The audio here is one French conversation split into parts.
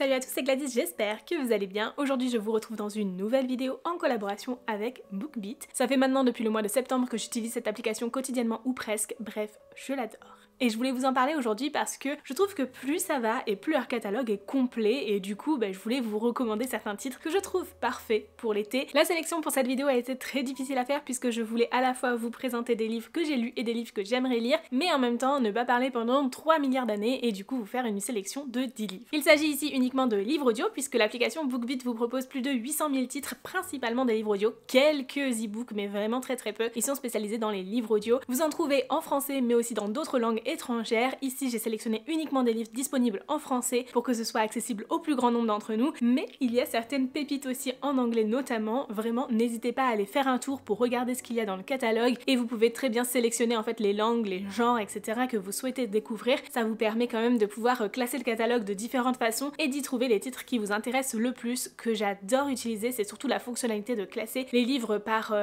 Salut à tous, c'est Gladys, j'espère que vous allez bien. Aujourd'hui je vous retrouve dans une nouvelle vidéo en collaboration avec BookBeat. Ça fait maintenant depuis le mois de septembre que j'utilise cette application quotidiennement ou presque, bref, je l'adore. Et je voulais vous en parler aujourd'hui parce que je trouve que plus ça va et plus leur catalogue est complet et du coup je voulais vous recommander certains titres que je trouve parfaits pour l'été. La sélection pour cette vidéo a été très difficile à faire puisque je voulais à la fois vous présenter des livres que j'ai lus et des livres que j'aimerais lire, mais en même temps ne pas parler pendant 3 milliards d'années et du coup vous faire une sélection de 10 livres. Il s'agit ici uniquement de livres audio puisque l'application BookBeat vous propose plus de 800 000 titres, principalement des livres audio, quelques e-books mais vraiment très peu. Ils sont spécialisés dans les livres audio. Vous en trouvez en français mais aussi dans d'autres langues étrangères. Ici j'ai sélectionné uniquement des livres disponibles en français pour que ce soit accessible au plus grand nombre d'entre nous, mais il y a certaines pépites aussi en anglais notamment. Vraiment n'hésitez pas à aller faire un tour pour regarder ce qu'il y a dans le catalogue et vous pouvez très bien sélectionner en fait les langues, les genres, etc. que vous souhaitez découvrir. Ça vous permet quand même de pouvoir classer le catalogue de différentes façons et d'y trouver les titres qui vous intéressent le plus. Que j'adore utiliser, c'est surtout la fonctionnalité de classer les livres par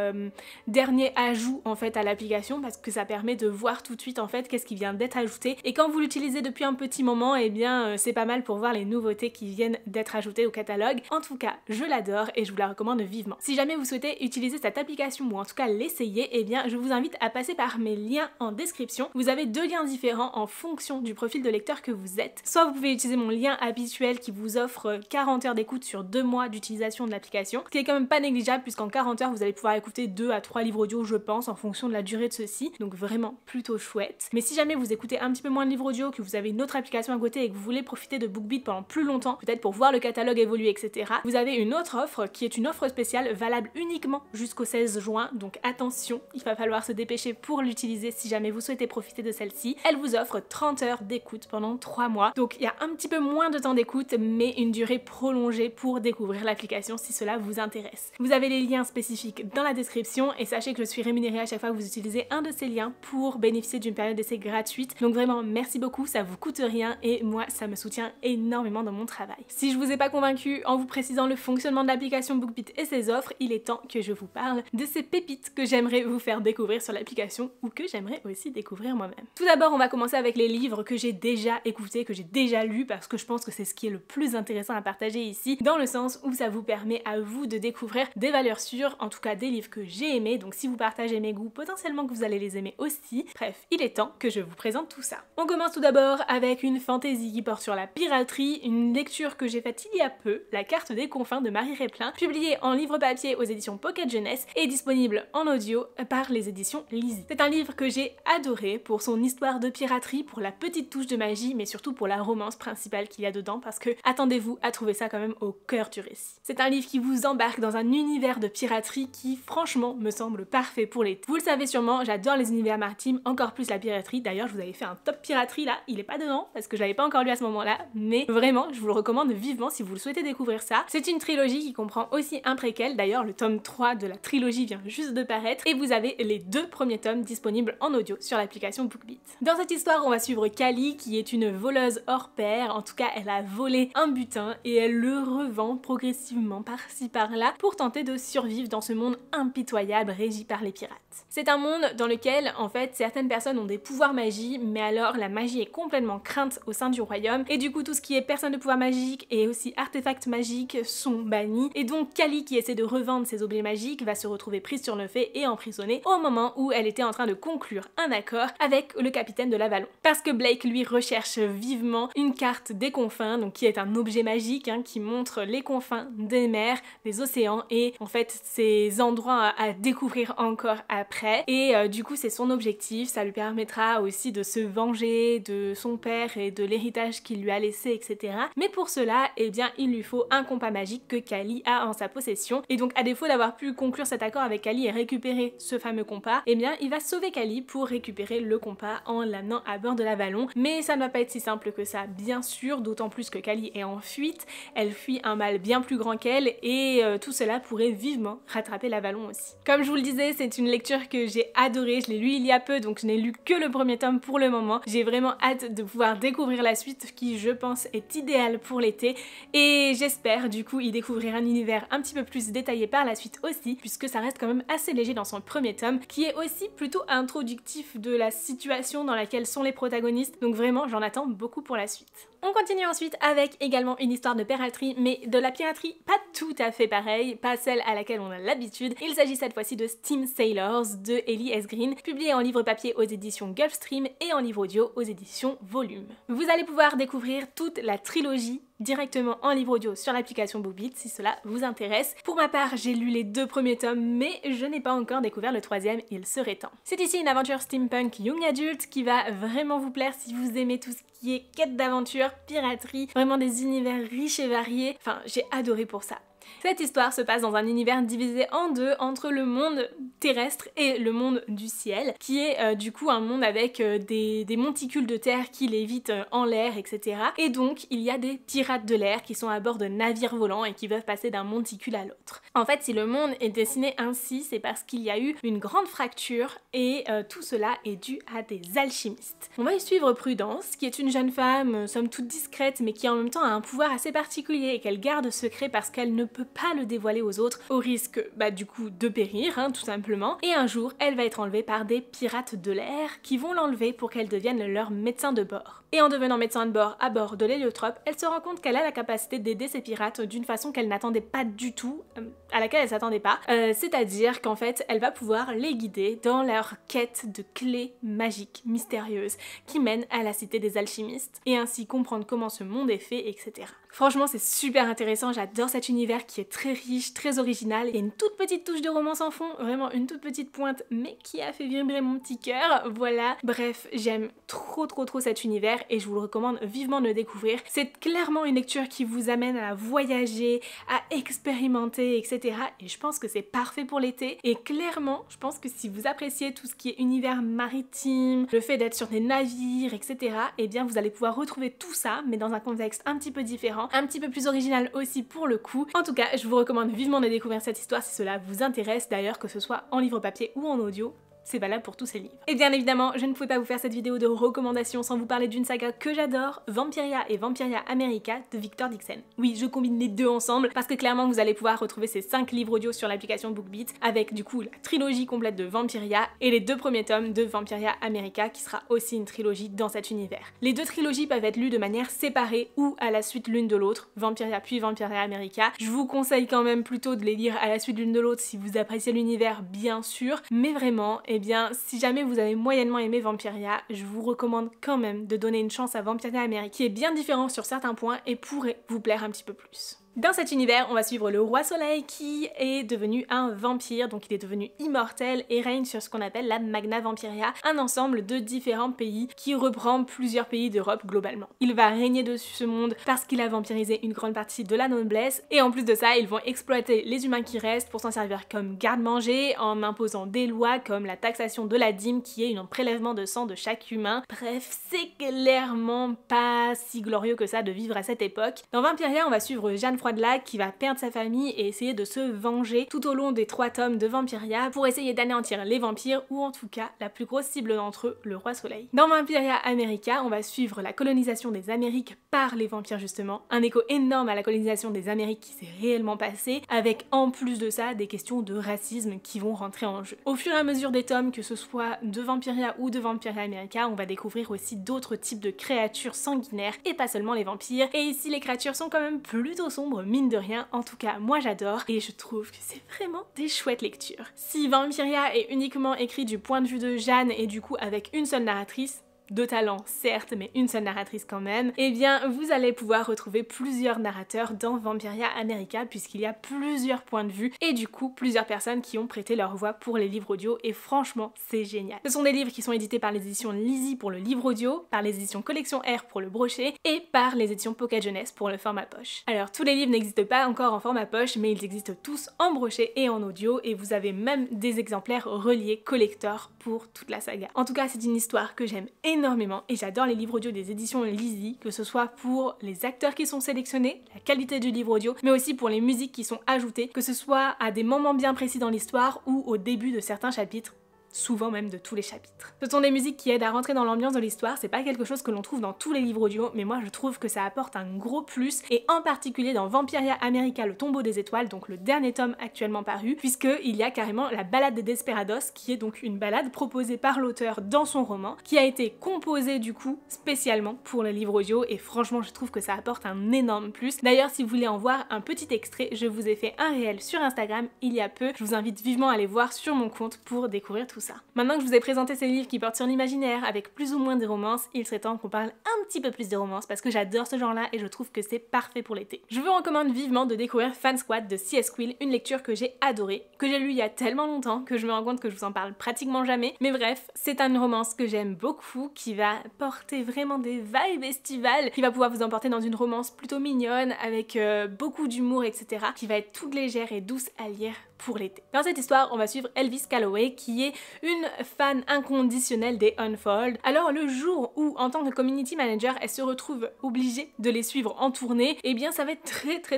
dernier ajout en fait à l'application, parce que ça permet de voir tout de suite en fait qu'est-ce qui vient d'être ajouté, et quand vous l'utilisez depuis un petit moment, et bien c'est pas mal pour voir les nouveautés qui viennent d'être ajoutées au catalogue. En tout cas je l'adore et je vous la recommande vivement. Si jamais vous souhaitez utiliser cette application ou en tout cas l'essayer, et bien je vous invite à passer par mes liens en description. Vous avez deux liens différents en fonction du profil de lecteur que vous êtes. Soit vous pouvez utiliser mon lien habituel qui vous offre 40 heures d'écoute sur 2 mois d'utilisation de l'application, ce qui est quand même pas négligeable puisqu'en 40 heures vous allez pouvoir écouter 2 à 3 livres audio je pense en fonction de la durée de ceux-ci, donc vraiment plutôt chouette. Mais si jamais vous écoutez un petit peu moins de livres audio, que vous avez une autre application à côté et que vous voulez profiter de BookBeat pendant plus longtemps, peut-être pour voir le catalogue évoluer, etc., vous avez une autre offre qui est une offre spéciale valable uniquement jusqu'au 16 juin, donc attention, il va falloir se dépêcher pour l'utiliser si jamais vous souhaitez profiter de celle-ci. Elle vous offre 30 heures d'écoute pendant 3 mois, donc il y a un petit peu moins de temps d'écoute mais une durée prolongée pour découvrir l'application si cela vous intéresse. Vous avez les liens spécifiques dans la description et sachez que je suis rémunérée à chaque fois que vous utilisez un de ces liens pour bénéficier d'une période d'essai gratuite, donc vraiment merci beaucoup, ça vous coûte rien et moi ça me soutient énormément dans mon travail. Si je vous ai pas convaincu en vous précisant le fonctionnement de l'application BookBeat et ses offres, il est temps que je vous parle de ces pépites que j'aimerais vous faire découvrir sur l'application ou que j'aimerais aussi découvrir moi-même. Tout d'abord on va commencer avec les livres que j'ai déjà écoutés, que j'ai déjà lus, parce que je pense que c'est ce qui est le plus intéressant à partager ici, dans le sens où ça vous permet à vous de découvrir des valeurs sûres, en tout cas des livres que j'ai aimés, donc si vous partagez mes goûts, potentiellement que vous allez les aimer aussi. Bref, il est temps que je vous présente tout ça. On commence tout d'abord avec une fantasy qui porte sur la piraterie, une lecture que j'ai faite il y a peu, La carte des confins de Marie Replin, publiée en livre papier aux éditions Pocket Jeunesse et disponible en audio par les éditions Lizzie. C'est un livre que j'ai adoré pour son histoire de piraterie, pour la petite touche de magie, mais surtout pour la romance principale qu'il y a dedans, parce que attendez-vous à trouver ça quand même au cœur du récit. C'est un livre qui vous embarque dans un univers de piraterie qui franchement me semble parfait pour l'été. Vous le savez sûrement, j'adore les univers maritimes, encore plus la piraterie. D'ailleurs je vous avais fait un top piraterie là, il est pas dedans parce que je l'avais pas encore lu à ce moment-là, mais vraiment je vous le recommande vivement si vous le souhaitez découvrir ça. C'est une trilogie qui comprend aussi un préquel, d'ailleurs le tome 3 de la trilogie vient juste de paraître et vous avez les 2 premiers tomes disponibles en audio sur l'application BookBeat. Dans cette histoire on va suivre Cali qui est une voleuse hors pair, en tout cas elle a volé un butin et elle le revend progressivement par-ci par-là pour tenter de survivre dans ce monde impitoyable régi par les pirates. C'est un monde dans lequel en fait certaines personnes ont des pouvoirs magiques, mais alors la magie est complètement crainte au sein du royaume et du coup tout ce qui est personne de pouvoir magique et aussi artefacts magiques sont bannis, et donc Cali qui essaie de revendre ses objets magiques va se retrouver prise sur le fait et emprisonnée au moment où elle était en train de conclure un accord avec le capitaine de l'Avalon. Parce que Blake lui recherche vivement une carte des confins, donc qui est un objet magique qui montre les confins des mers, des océans et en fait ces endroits à découvrir encore après, et du coup c'est son objectif, ça lui permettra aussi de se venger de son père et de l'héritage qu'il lui a laissé, etc. Mais pour cela, eh bien il lui faut un compas magique que Cali a en sa possession, et donc à défaut d'avoir pu conclure cet accord avec Cali et récupérer ce fameux compas, eh bien il va sauver Cali pour récupérer le compas en l'amenant à bord de l'Avalon. Mais ça ne va pas être si simple que ça, bien sûr, d'autant plus que Cali est en fuite, elle fuit un mal bien plus grand qu'elle et tout cela pourrait vivement rattraper l'Avalon aussi. Comme je vous le disais, c'est une lecture que j'ai adorée, je l'ai lu il y a peu donc je n'ai lu que le premier tome tomes pour le moment. J'ai vraiment hâte de pouvoir découvrir la suite qui, je pense, est idéale pour l'été et j'espère du coup y découvrir un univers un petit peu plus détaillé par la suite aussi, puisque ça reste quand même assez léger dans son premier tome, qui est aussi plutôt introductif de la situation dans laquelle sont les protagonistes, donc vraiment j'en attends beaucoup pour la suite. On continue ensuite avec également une histoire de piraterie, mais de la piraterie pas tout à fait pareille, pas celle à laquelle on a l'habitude. Il s'agit cette fois-ci de Steam Sailors de Ellie S. Green, publié en livre papier aux éditions Gulfstream et en livre audio aux éditions Volume. Vous allez pouvoir découvrir toute la trilogie directement en livre audio sur l'application BookBeat si cela vous intéresse. Pour ma part, j'ai lu les 2 premiers tomes, mais je n'ai pas encore découvert le 3e, il serait temps. C'est ici une aventure steampunk young adult qui va vraiment vous plaire si vous aimez tout ce qui est quête d'aventure, piraterie, vraiment des univers riches et variés. Enfin, j'ai adoré pour ça. Cette histoire se passe dans un univers divisé en deux entre le monde terrestre et le monde du ciel, qui est du coup un monde avec des monticules de terre qui lévitent en l'air, etc. Et donc il y a des pirates de l'air qui sont à bord de navires volants et qui peuvent passer d'un monticule à l'autre. En fait, si le monde est dessiné ainsi, c'est parce qu'il y a eu une grande fracture et tout cela est dû à des alchimistes. On va y suivre Prudence, qui est une jeune femme, somme toute discrète, mais qui en même temps a un pouvoir assez particulier et qu'elle garde secret parce qu'elle ne peut pas le dévoiler aux autres au risque du coup de périr tout simplement, et un jour elle va être enlevée par des pirates de l'air qui vont l'enlever pour qu'elle devienne leur médecin de bord. Et en devenant médecin de bord à bord de l'héliotrope, elle se rend compte qu'elle a la capacité d'aider ces pirates d'une façon qu'elle n'attendait pas du tout, à laquelle elle s'attendait pas, c'est-à-dire qu'en fait elle va pouvoir les guider dans leur quête de clés magiques mystérieuses qui mènent à la cité des alchimistes et ainsi comprendre comment ce monde est fait, etc. Franchement c'est super intéressant, j'adore cet univers qui est très riche, très original. Il y a une toute petite touche de romance en fond, vraiment une toute petite pointe, mais qui a fait vibrer mon petit cœur, voilà. Bref, j'aime trop cet univers et je vous le recommande vivement de le découvrir. C'est clairement une lecture qui vous amène à voyager, à expérimenter, etc. Et je pense que c'est parfait pour l'été. Et clairement, je pense que si vous appréciez tout ce qui est univers maritime, le fait d'être sur des navires, etc., eh bien vous allez pouvoir retrouver tout ça, mais dans un contexte un petit peu différent, un petit peu plus original aussi pour le coup. En tout cas, je vous recommande vivement de découvrir cette histoire si cela vous intéresse, d'ailleurs que ce soit en livre papier ou en audio. C'est valable pour tous ces livres. Et bien évidemment, je ne pouvais pas vous faire cette vidéo de recommandation sans vous parler d'une saga que j'adore, Vampiria et Vampiria America de Victor Dixon. Oui, je combine les deux ensemble parce que clairement vous allez pouvoir retrouver ces 5 livres audio sur l'application BookBeat avec du coup la trilogie complète de Vampiria et les 2 premiers tomes de Vampiria America qui sera aussi une trilogie dans cet univers. Les 2 trilogies peuvent être lues de manière séparée ou à la suite l'une de l'autre, Vampiria puis Vampiria America. Je vous conseille quand même plutôt de les lire à la suite l'une de l'autre si vous appréciez l'univers bien sûr, mais vraiment eh bien, si jamais vous avez moyennement aimé Vampiria, je vous recommande quand même de donner une chance à Vampiria America, qui est bien différent sur certains points et pourrait vous plaire un petit peu plus. Dans cet univers, on va suivre le roi soleil qui est devenu un vampire, donc il est devenu immortel et règne sur ce qu'on appelle la Magna Vampiria, un ensemble de différents pays qui reprend plusieurs pays d'Europe globalement. Il va régner dessus ce monde parce qu'il a vampirisé une grande partie de la noblesse et en plus de ça, ils vont exploiter les humains qui restent pour s'en servir comme garde-manger en imposant des lois comme la taxation de la dîme qui est un prélèvement de sang de chaque humain. Bref, c'est clairement pas si glorieux que ça de vivre à cette époque. Dans Vampiria, on va suivre Jeanne Froidelac qui va perdre sa famille et essayer de se venger tout au long des 3 tomes de Vampiria pour essayer d'anéantir les vampires ou en tout cas la plus grosse cible d'entre eux, le roi soleil. Dans Vampiria America, on va suivre la colonisation des Amériques par les vampires justement, un écho énorme à la colonisation des Amériques qui s'est réellement passée, avec en plus de ça des questions de racisme qui vont rentrer en jeu. Au fur et à mesure des tomes, que ce soit de Vampiria ou de Vampiria America, on va découvrir aussi d'autres types de créatures sanguinaires et pas seulement les vampires, et ici les créatures sont quand même plutôt sombres mine de rien, en tout cas moi j'adore et je trouve que c'est vraiment des chouettes lectures. Si Vampiria est uniquement écrit du point de vue de Jeanne et du coup avec une seule narratrice, de talent certes, mais une seule narratrice quand même, eh bien vous allez pouvoir retrouver plusieurs narrateurs dans Vampiria America puisqu'il y a plusieurs points de vue et du coup plusieurs personnes qui ont prêté leur voix pour les livres audio et franchement c'est génial. Ce sont des livres qui sont édités par les éditions Lizzie pour le livre audio, par les éditions Collection R pour le brochet et par les éditions Pocket Jeunesse pour le format poche. Alors tous les livres n'existent pas encore en format poche mais ils existent tous en brochet et en audio et vous avez même des exemplaires reliés collector pour toute la saga. En tout cas c'est une histoire que j'aime énormément et j'adore les livres audio des éditions Lizzie, que ce soit pour les acteurs qui sont sélectionnés, la qualité du livre audio, mais aussi pour les musiques qui sont ajoutées, que ce soit à des moments bien précis dans l'histoire ou au début de certains chapitres. souvent même de tous les chapitres. Ce sont des musiques qui aident à rentrer dans l'ambiance de l'histoire, c'est pas quelque chose que l'on trouve dans tous les livres audio, mais moi je trouve que ça apporte un gros plus, et en particulier dans Vampiria America, le tombeau des étoiles, donc le dernier tome actuellement paru, puisqu'il y a carrément la ballade des Desperados, qui est donc une ballade proposée par l'auteur dans son roman, qui a été composée du coup spécialement pour le livre audio, et franchement je trouve que ça apporte un énorme plus. D'ailleurs si vous voulez en voir un petit extrait, je vous ai fait un réel sur Instagram il y a peu, je vous invite vivement à aller voir sur mon compte pour découvrir tout ça. Maintenant que je vous ai présenté ces livres qui portent sur l'imaginaire avec plus ou moins des romances, il serait temps qu'on parle un petit peu plus des romances parce que j'adore ce genre là et je trouve que c'est parfait pour l'été. Je vous recommande vivement de découvrir Fan Squad de C.S. Quill, une lecture que j'ai adorée, que j'ai lue il y a tellement longtemps que je me rends compte que je vous en parle pratiquement jamais, mais bref, c'est une romance que j'aime beaucoup, qui va porter vraiment des vibes estivales, qui va pouvoir vous emporter dans une romance plutôt mignonne avec beaucoup d'humour, etc., qui va être toute légère et douce à lire pour l'été. Dans cette histoire, on va suivre Elvis Calloway qui est une fan inconditionnelle des Unfold. Alors le jour où, en tant que community manager, elle se retrouve obligée de les suivre en tournée, eh bien ça va être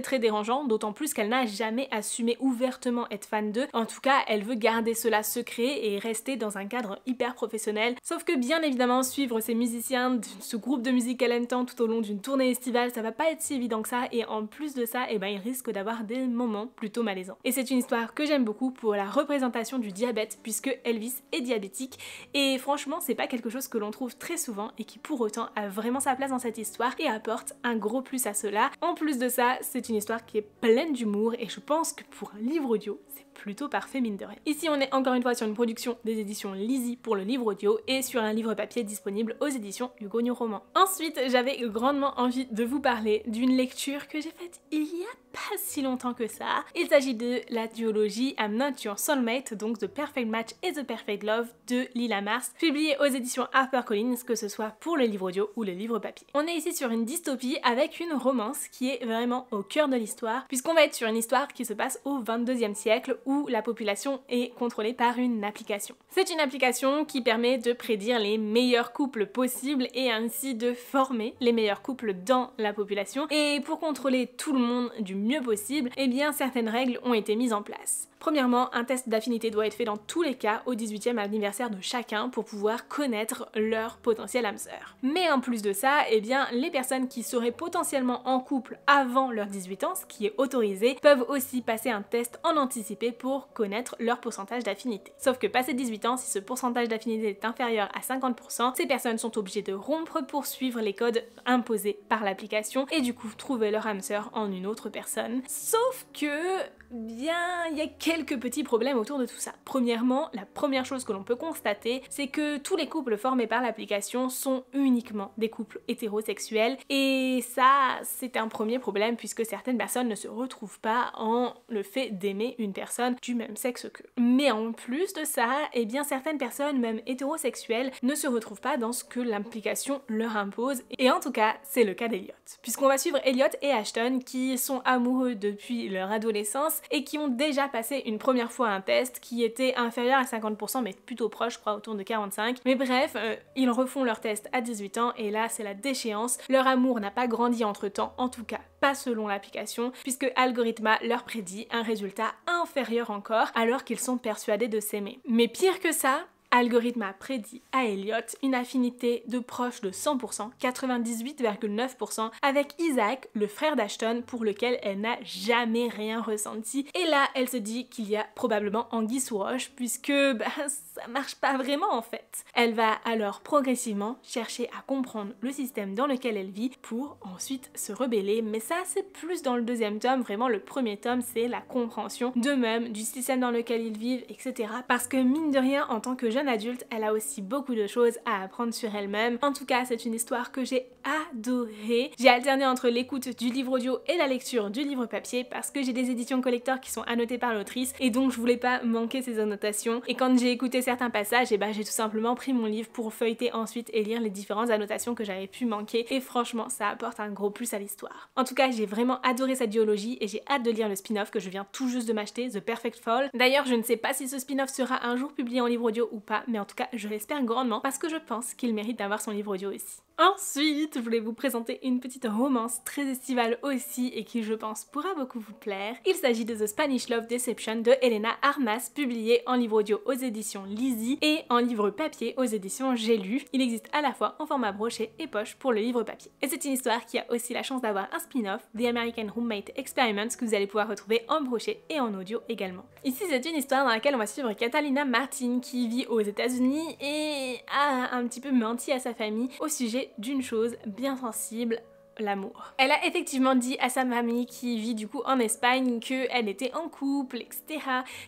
très dérangeant, d'autant plus qu'elle n'a jamais assumé ouvertement être fan d'eux. En tout cas, elle veut garder cela secret et rester dans un cadre hyper professionnel. Sauf que bien évidemment, suivre ces musiciens de ce groupe de musique qu'elle entend tout au long d'une tournée estivale, ça va pas être si évident que ça, et en plus de ça, eh ben il risque d'avoir des moments plutôt malaisants. Et c'est une histoire que j'aime beaucoup pour la représentation du diabète, puisque Elvis est diabétique, et franchement c'est pas quelque chose que l'on trouve très souvent et qui pour autant a vraiment sa place dans cette histoire et apporte un gros plus à cela. En plus de ça, c'est une histoire qui est pleine d'humour et je pense que pour un livre audio, c'est plutôt parfait mine de rien. Ici on est encore une fois sur une production des éditions Lizzie pour le livre audio et sur un livre papier disponible aux éditions Hugo New Roman. Ensuite, j'avais grandement envie de vous parler d'une lecture que j'ai faite il y a pas si longtemps que ça. Il s'agit de la duologie I'm Not Your Soulmate, donc The Perfect Match et The Perfect Love de Lila Mars, publiée aux éditions HarperCollins, que ce soit pour le livre audio ou le livre papier. On est ici sur une dystopie avec une romance qui est vraiment au cœur de l'histoire, puisqu'on va être sur une histoire qui se passe au 22e siècle où la population est contrôlée par une application. C'est une application qui permet de prédire les meilleurs couples possibles et ainsi de former les meilleurs couples dans la population. Et pour contrôler tout le monde du mieux possible, eh bien certaines règles ont été mises en place. Premièrement, un test d'affinité doit être fait dans tous les cas au 18e anniversaire de chacun pour pouvoir connaître leur potentiel âme sœur. Mais en plus de ça, eh bien, les personnes qui seraient potentiellement en couple avant leurs 18 ans, ce qui est autorisé, peuvent aussi passer un test en anticipé pour connaître leur pourcentage d'affinité. Sauf que passé 18 ans, si ce pourcentage d'affinité est inférieur à 50%, ces personnes sont obligées de rompre pour suivre les codes imposés par l'application et du coup trouver leur âme sœur en une autre personne. Sauf que bien, il y a quelques petits problèmes autour de tout ça. Premièrement, la première chose que l'on peut constater, c'est que tous les couples formés par l'application sont uniquement des couples hétérosexuels, et ça, c'est un premier problème puisque certaines personnes ne se retrouvent pas en le fait d'aimer une personne du même sexe qu'eux. Mais en plus de ça, eh bien certaines personnes, même hétérosexuelles, ne se retrouvent pas dans ce que l'application leur impose, et en tout cas, c'est le cas d'Elliot. Puisqu'on va suivre Elliot et Ashton qui sont amoureux depuis leur adolescence et qui ont déjà passé une première fois un test qui était inférieur à 50% mais plutôt proche, je crois autour de 45. Mais bref, ils refont leur test à 18 ans et là c'est la déchéance. Leur amour n'a pas grandi entre temps, en tout cas pas selon l'application, puisque Algorithma leur prédit un résultat inférieur encore alors qu'ils sont persuadés de s'aimer. Mais pire que ça, Algorithma prédit à Elliot une affinité de proche de 100%, 98,9% avec Isaac, le frère d'Ashton, pour lequel elle n'a jamais rien ressenti. Et là, elle se dit qu'il y a probablement anguille sous roche, puisque ça marche pas vraiment en fait. Elle va alors progressivement chercher à comprendre le système dans lequel elle vit pour ensuite se rebeller, mais ça c'est plus dans le deuxième tome. Vraiment le premier tome c'est la compréhension d'eux-mêmes, du système dans lequel ils vivent, etc. Parce que mine de rien, en tant que jeune adulte, elle a aussi beaucoup de choses à apprendre sur elle-même. En tout cas, c'est une histoire que j'ai adorée. J'ai alterné entre l'écoute du livre audio et la lecture du livre papier parce que j'ai des éditions collector qui sont annotées par l'autrice et donc je voulais pas manquer ces annotations. Et quand j'ai écouté certains passages, et j'ai tout simplement pris mon livre pour feuilleter ensuite et lire les différentes annotations que j'avais pu manquer et franchement, ça apporte un gros plus à l'histoire. En tout cas, j'ai vraiment adoré cette duologie et j'ai hâte de lire le spin-off que je viens tout juste de m'acheter, The Perfect Fall. D'ailleurs, je ne sais pas si ce spin-off sera un jour publié en livre audio ou pas, mais en tout cas je l'espère grandement parce que je pense qu'il mérite d'avoir son livre audio aussi. Ensuite, je voulais vous présenter une petite romance très estivale aussi et qui je pense pourra beaucoup vous plaire. Il s'agit de The Spanish Love Deception de Elena Armas, publié en livre audio aux éditions Lizzie et en livre papier aux éditions J'ai lu. Il existe à la fois en format broché et poche pour le livre papier. Et c'est une histoire qui a aussi la chance d'avoir un spin-off, The American Roommate Experiment, que vous allez pouvoir retrouver en broché et en audio également. Ici, c'est une histoire dans laquelle on va suivre Catalina Martin qui vit aux États-Unis et a un petit peu menti à sa famille au sujet d'une chose bien sensible, l'amour. Elle a effectivement dit à sa famille qui vit du coup en Espagne qu'elle était en couple, etc.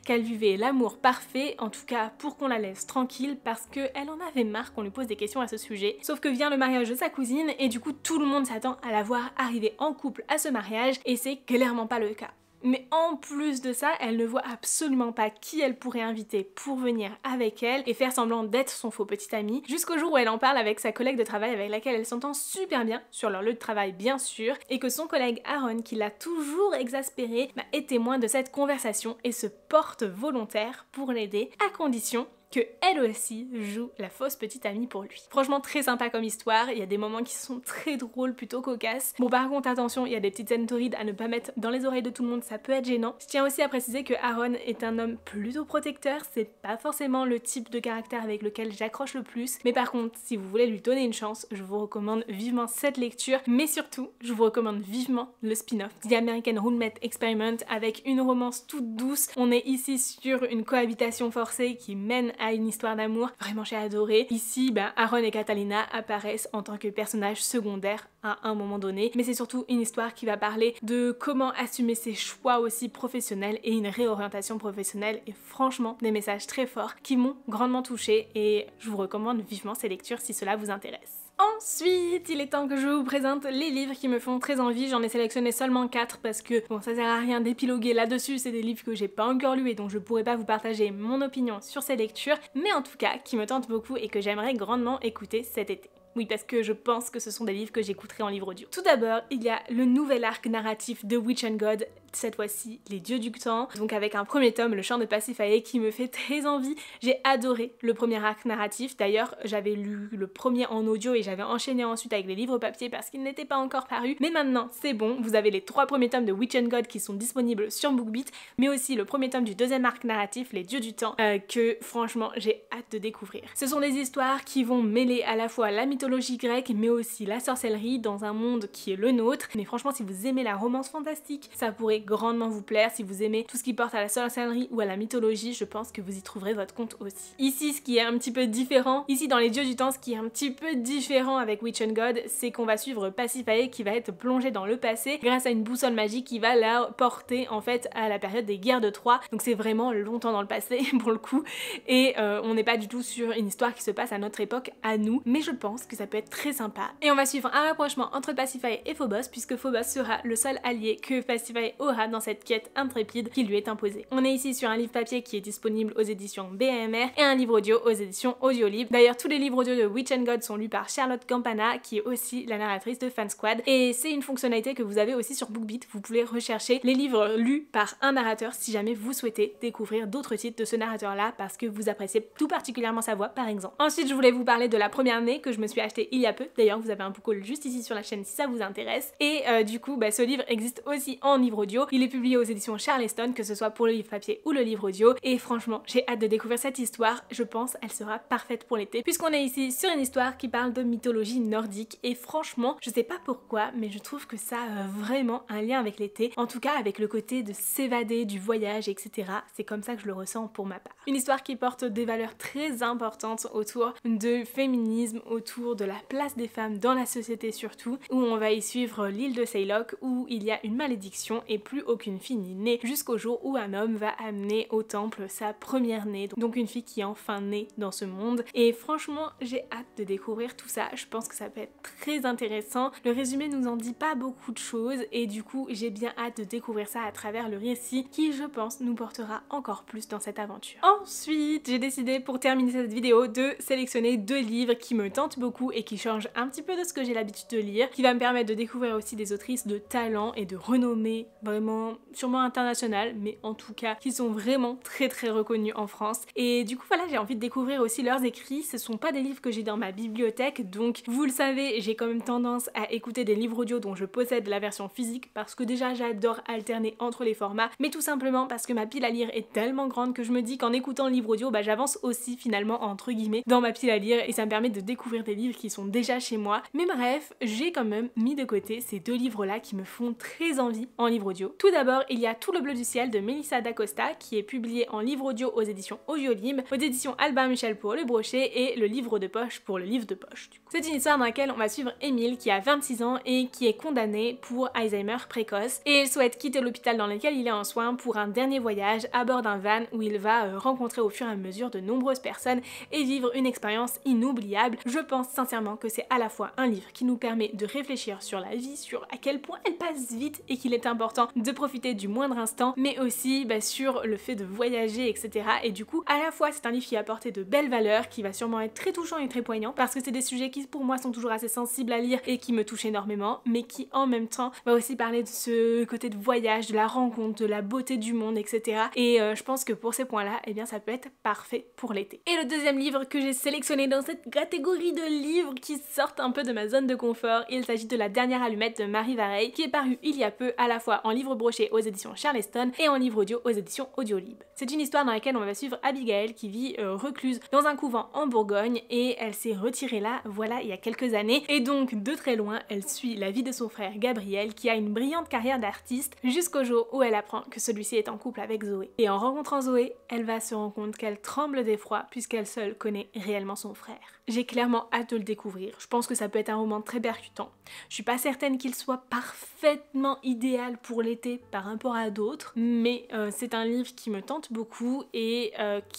Qu'elle vivait l'amour parfait, en tout cas pour qu'on la laisse tranquille parce qu'elle en avait marre qu'on lui pose des questions à ce sujet. Sauf que vient le mariage de sa cousine et du coup tout le monde s'attend à la voir arriver en couple à ce mariage et c'est clairement pas le cas. Mais en plus de ça, elle ne voit absolument pas qui elle pourrait inviter pour venir avec elle et faire semblant d'être son faux petit ami, jusqu'au jour où elle en parle avec sa collègue de travail avec laquelle elle s'entend super bien, sur leur lieu de travail bien sûr, et que son collègue Aaron, qui l'a toujours exaspérée, est témoin de cette conversation et se porte volontaire pour l'aider, à condition que elle aussi joue la fausse petite amie pour lui. Franchement très sympa comme histoire, il y a des moments qui sont très drôles, plutôt cocasses. Bon par contre attention, il y a des petites scènes torrides à ne pas mettre dans les oreilles de tout le monde, ça peut être gênant. Je tiens aussi à préciser que Aaron est un homme plutôt protecteur, c'est pas forcément le type de caractère avec lequel j'accroche le plus, mais par contre si vous voulez lui donner une chance, je vous recommande vivement cette lecture, mais surtout je vous recommande vivement le spin-off The American Roommate Experiment avec une romance toute douce. On est ici sur une cohabitation forcée qui mène à une histoire d'amour, vraiment j'ai adoré. Ici, Aaron et Catalina apparaissent en tant que personnages secondaires à un moment donné, mais c'est surtout une histoire qui va parler de comment assumer ses choix aussi professionnels et une réorientation professionnelle et franchement des messages très forts qui m'ont grandement touchée et je vous recommande vivement ces lectures si cela vous intéresse. Ensuite, il est temps que je vous présente les livres qui me font très envie. J'en ai sélectionné seulement 4 parce que bon, ça sert à rien d'épiloguer là-dessus, c'est des livres que j'ai pas encore lus et donc je pourrais pas vous partager mon opinion sur ces lectures, mais en tout cas qui me tentent beaucoup et que j'aimerais grandement écouter cet été. Oui, parce que je pense que ce sont des livres que j'écouterai en livre audio. Tout d'abord, il y a le nouvel arc narratif de Witch and God, cette fois-ci les dieux du temps, donc avec un premier tome, Le Chant de Pasiphae, qui me fait très envie. J'ai adoré le premier arc narratif, d'ailleurs j'avais lu le premier en audio et j'avais enchaîné ensuite avec les livres papier parce qu'ils n'étaient pas encore parus, mais maintenant c'est bon, vous avez les 3 premiers tomes de Witch and God qui sont disponibles sur BookBeat, mais aussi le premier tome du deuxième arc narratif, Les Dieux du Temps, que franchement j'ai hâte de découvrir. Ce sont des histoires qui vont mêler à la fois la mythologie grecque mais aussi la sorcellerie dans un monde qui est le nôtre, mais franchement si vous aimez la romance fantastique, ça pourrait grandement vous plaire. Si vous aimez tout ce qui porte à la sorcellerie ou à la mythologie, je pense que vous y trouverez votre compte aussi. Ici, ce qui est un petit peu différent, ici dans Les Dieux du Temps, ce qui est un petit peu différent avec Witch and God, c'est qu'on va suivre Pasiphae qui va être plongée dans le passé grâce à une boussole magique qui va la porter en fait à la période des guerres de Troie, donc c'est vraiment longtemps dans le passé pour le coup, et on n'est pas du tout sur une histoire qui se passe à notre époque, à nous, mais je pense que ça peut être très sympa. Et on va suivre un rapprochement entre Pasiphae et Phobos, puisque Phobos sera le seul allié que Pasiphae aura dans cette quête intrépide qui lui est imposée. On est ici sur un livre papier qui est disponible aux éditions BMR et un livre audio aux éditions Audiolib. D'ailleurs tous les livres audio de Witch and God sont lus par Charlotte Campana qui est aussi la narratrice de Fan Squad et c'est une fonctionnalité que vous avez aussi sur BookBeat. Vous pouvez rechercher les livres lus par un narrateur si jamais vous souhaitez découvrir d'autres titres de ce narrateur là parce que vous appréciez tout particulièrement sa voix par exemple. Ensuite je voulais vous parler de La Première Née que je me suis acheté il y a peu. D'ailleurs vous avez un book haul juste ici sur la chaîne si ça vous intéresse et du coup ce livre existe aussi en livre audio. Il est publié aux éditions Charleston, que ce soit pour le livre papier ou le livre audio, et franchement j'ai hâte de découvrir cette histoire. Je pense elle sera parfaite pour l'été puisqu'on est ici sur une histoire qui parle de mythologie nordique et franchement je sais pas pourquoi mais je trouve que ça a vraiment un lien avec l'été, en tout cas avec le côté de s'évader, du voyage, etc. C'est comme ça que je le ressens pour ma part. Une histoire qui porte des valeurs très importantes autour de féminisme, autour de la place des femmes dans la société surtout, où on va y suivre l'île de Saylok où il y a une malédiction et plus aucune fille n'est née jusqu'au jour où un homme va amener au temple sa première née, donc une fille qui est enfin née dans ce monde. Et franchement j'ai hâte de découvrir tout ça, je pense que ça peut être très intéressant. Le résumé nous en dit pas beaucoup de choses et du coup j'ai bien hâte de découvrir ça à travers le récit qui je pense nous portera encore plus dans cette aventure. Ensuite j'ai décidé pour terminer cette vidéo de sélectionner 2 livres qui me tentent beaucoup et qui changent un petit peu de ce que j'ai l'habitude de lire, qui va me permettre de découvrir aussi des autrices de talent et de renommée vraiment sûrement internationales, mais en tout cas qui sont vraiment très reconnus en France. Et du coup voilà, j'ai envie de découvrir aussi leurs écrits. Ce sont pas des livres que j'ai dans ma bibliothèque, donc vous le savez, j'ai quand même tendance à écouter des livres audio dont je possède la version physique parce que déjà j'adore alterner entre les formats, mais tout simplement parce que ma pile à lire est tellement grande que je me dis qu'en écoutant le livre audio, bah j'avance aussi finalement entre guillemets dans ma pile à lire et ça me permet de découvrir des livres qui sont déjà chez moi. Mais bref, j'ai quand même mis de côté ces deux livres là qui me font très envie en livre audio. Tout d'abord, il y a Tout le bleu du ciel de Melissa d'Acosta qui est publié en livre audio aux éditions Audiolib, aux éditions Albin Michel pour le brochet et le livre de poche pour le livre de poche. C'est une histoire dans laquelle on va suivre Émile qui a 26 ans et qui est condamné pour Alzheimer précoce et il souhaite quitter l'hôpital dans lequel il est en soins pour un dernier voyage à bord d'un van où il va rencontrer au fur et à mesure de nombreuses personnes et vivre une expérience inoubliable. Je pense sincèrement que c'est à la fois un livre qui nous permet de réfléchir sur la vie, sur à quel point elle passe vite et qu'il est important de profiter du moindre instant, mais aussi sur le fait de voyager, etc. Et du coup, à la fois c'est un livre qui apporte de belles valeurs, qui va sûrement être très touchant et très poignant, parce que c'est des sujets qui pour moi sont toujours assez sensibles à lire et qui me touchent énormément, mais qui en même temps va aussi parler de ce côté de voyage, de la rencontre, de la beauté du monde, etc. Et je pense que pour ces points-là, eh bien ça peut être parfait pour l'été. Et le deuxième livre que j'ai sélectionné dans cette catégorie de livres qui sortent un peu de ma zone de confort, il s'agit de La dernière allumette de Marie Vareille, qui est paru il y a peu à la fois en livre brochet aux éditions Charleston et en livre audio aux éditions Audiolib. C'est une histoire dans laquelle on va suivre Abigail qui vit recluse dans un couvent en Bourgogne et elle s'est retirée là, voilà, il y a quelques années, et donc de très loin elle suit la vie de son frère Gabriel qui a une brillante carrière d'artiste jusqu'au jour où elle apprend que celui-ci est en couple avec Zoé. Et en rencontrant Zoé, elle va se rendre compte qu'elle tremble d'effroi puisqu'elle seule connaît réellement son frère. J'ai clairement hâte de le découvrir, je pense que ça peut être un roman très percutant. Je suis pas certaine qu'il soit parfaitement idéal pour l'été par rapport à d'autres, mais c'est un livre qui me tente beaucoup et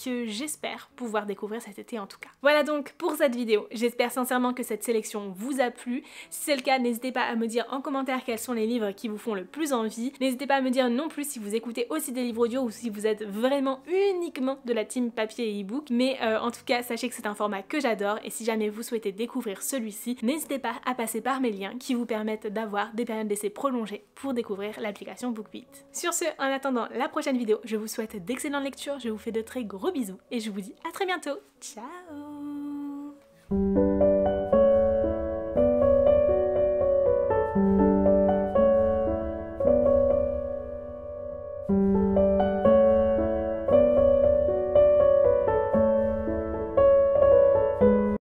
que j'espère pouvoir découvrir cet été en tout cas. Voilà donc pour cette vidéo, j'espère sincèrement que cette sélection vous a plu. Si c'est le cas, n'hésitez pas à me dire en commentaire quels sont les livres qui vous font le plus envie. N'hésitez pas à me dire non plus si vous écoutez aussi des livres audio ou si vous êtes vraiment uniquement de la team papier et e-book, mais en tout cas sachez que c'est un format que j'adore et si jamais vous souhaitez découvrir celui-ci, n'hésitez pas à passer par mes liens qui vous permettent d'avoir des périodes d'essai prolongées pour découvrir l'application BookBeat. Sur ce, en attendant la prochaine vidéo, je vous souhaite d'excellentes lectures, je vous fais de très gros bisous et je vous dis à très bientôt. Ciao.